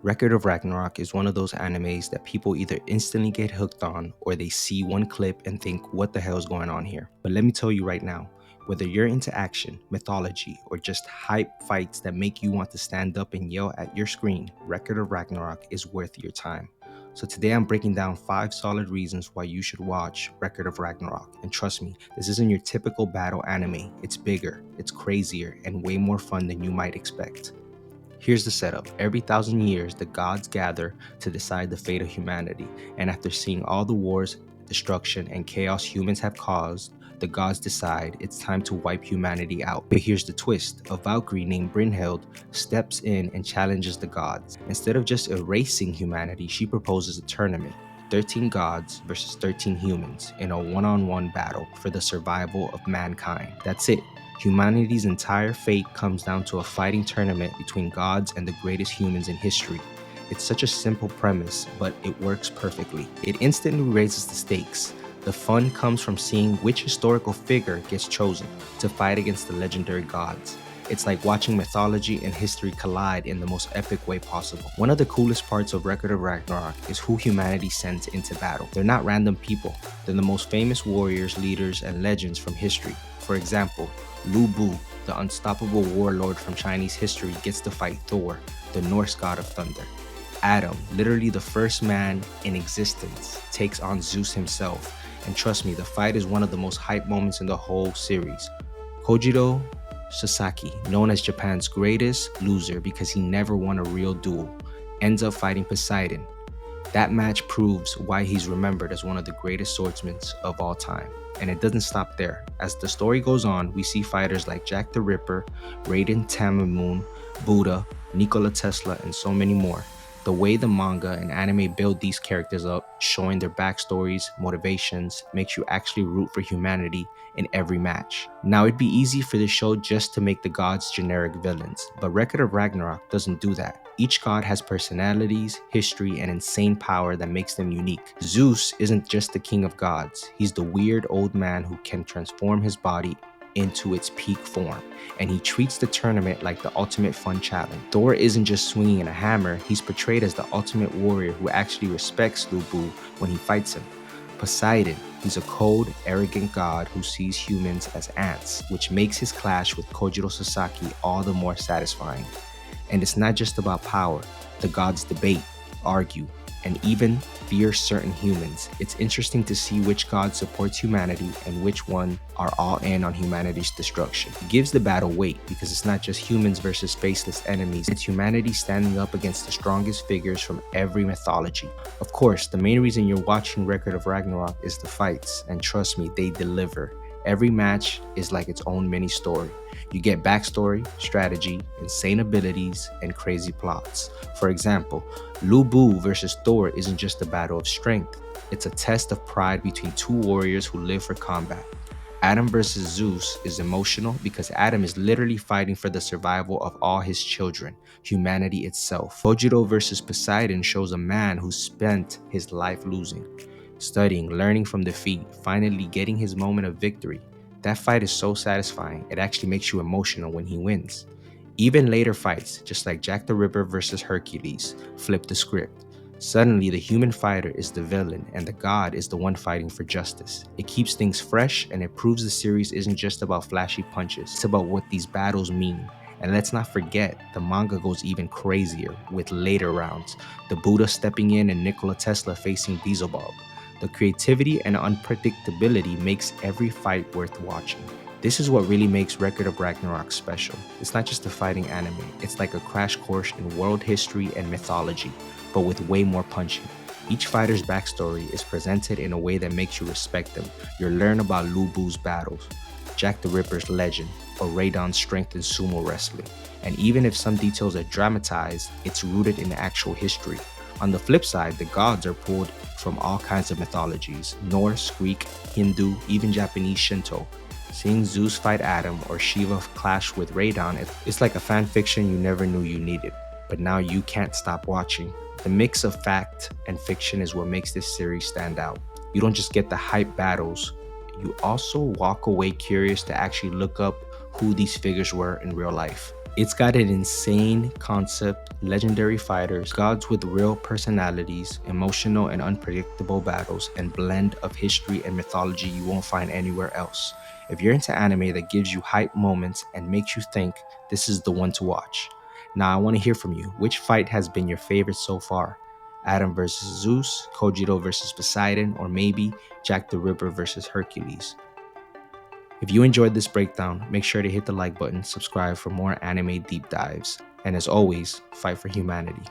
Record of Ragnarok is one of those animes that people either instantly get hooked on or they see one clip and think, what the hell is going on here? But let me tell you right now, whether you're into action, mythology, or just hype fights that make you want to stand up and yell at your screen, Record of Ragnarok is worth your time. So today I'm breaking down 5 solid reasons why you should watch Record of Ragnarok. And trust me, this isn't your typical battle anime. It's bigger, it's crazier, and way more fun than you might expect. Here's the setup. Every 1,000 years, the gods gather to decide the fate of humanity. And after seeing all the wars, destruction, and chaos humans have caused, the gods decide it's time to wipe humanity out. But here's the twist. A Valkyrie named Brynhild steps in and challenges the gods. Instead of just erasing humanity, she proposes a tournament. 13 gods versus 13 humans in a one-on-one battle for the survival of mankind. That's it. Humanity's entire fate comes down to a fighting tournament between gods and the greatest humans in history. It's such a simple premise, but it works perfectly. It instantly raises the stakes. The fun comes from seeing which historical figure gets chosen to fight against the legendary gods. It's like watching mythology and history collide in the most epic way possible. One of the coolest parts of Record of Ragnarok is who humanity sends into battle. They're not random people. They're the most famous warriors, leaders, and legends from history. For example, Lu Bu, the unstoppable warlord from Chinese history, gets to fight Thor, the Norse god of thunder. Adam, literally the first man in existence, takes on Zeus himself. And trust me, the fight is one of the most hype moments in the whole series. Kojiro Sasaki, known as Japan's greatest loser because he never won a real duel, ends up fighting Poseidon. That match proves why he's remembered as one of the greatest swordsmen of all time. And it doesn't stop there. As the story goes on, we see fighters like Jack the Ripper, Raiden Tamamoon, Buddha, Nikola Tesla, and so many more. The way the manga and anime build these characters up, showing their backstories, motivations, makes you actually root for humanity in every match. Now, it'd be easy for the show just to make the gods generic villains, but Record of Ragnarok doesn't do that. Each god has personalities, history, and insane power that makes them unique. Zeus isn't just the king of gods, he's the weird old man who can transform his body into its peak form, and he treats the tournament like the ultimate fun challenge. Thor isn't just swinging a hammer, he's portrayed as the ultimate warrior who actually respects Lu Bu when he fights him. Poseidon, he's a cold, arrogant god who sees humans as ants, which makes his clash with Kojiro Sasaki all the more satisfying. And it's not just about power. The gods debate, argue, and even fear certain humans. It's interesting to see which god supports humanity and which one are all in on humanity's destruction. It gives the battle weight because it's not just humans versus faceless enemies, it's humanity standing up against the strongest figures from every mythology. Of course, the main reason you're watching Record of Ragnarok is the fights, and trust me, they deliver. Every match is like its own mini story. You get backstory, strategy, insane abilities, and crazy plots. For example, Lu Bu versus Thor isn't just a battle of strength. It's a test of pride between two warriors who live for combat. Adam versus Zeus is emotional because Adam is literally fighting for the survival of all his children, humanity itself. Kojiro versus Poseidon shows a man who spent his life losing, studying, learning from defeat, finally getting his moment of victory. That fight is so satisfying, it actually makes you emotional when he wins. Even later fights, just like Jack the Ripper versus Hercules, flip the script. Suddenly, the human fighter is the villain and the god is the one fighting for justice. It keeps things fresh and it proves the series isn't just about flashy punches, it's about what these battles mean. And let's not forget, the manga goes even crazier with later rounds, the Buddha stepping in and Nikola Tesla facing Beelzebub. The creativity and unpredictability makes every fight worth watching. This is what really makes Record of Ragnarok special. It's not just a fighting anime, it's like a crash course in world history and mythology, but with way more punching. Each fighter's backstory is presented in a way that makes you respect them. You'll learn about Lu Bu's battles, Jack the Ripper's legend, or Raiden's strength in sumo wrestling. And even if some details are dramatized, it's rooted in actual history. On the flip side, the gods are pulled from all kinds of mythologies: Norse, Greek, Hindu, even Japanese Shinto. Seeing Zeus fight Adam or Shiva clash with Raiden, it's like a fan fiction you never knew you needed, but now you can't stop watching. The mix of fact and fiction is what makes this series stand out. You don't just get the hype battles, you also walk away curious to actually look up who these figures were in real life. It's got an insane concept, legendary fighters, gods with real personalities, emotional and unpredictable battles, and blend of history and mythology you won't find anywhere else. If you're into anime that gives you hype moments and makes you think, this is the one to watch. Now I want to hear from you. Which fight has been your favorite so far? Adam versus Zeus, Kojiro versus Poseidon, or maybe Jack the Ripper versus Hercules? If you enjoyed this breakdown, make sure to hit the like button, subscribe for more anime deep dives, and as always, fight for humanity.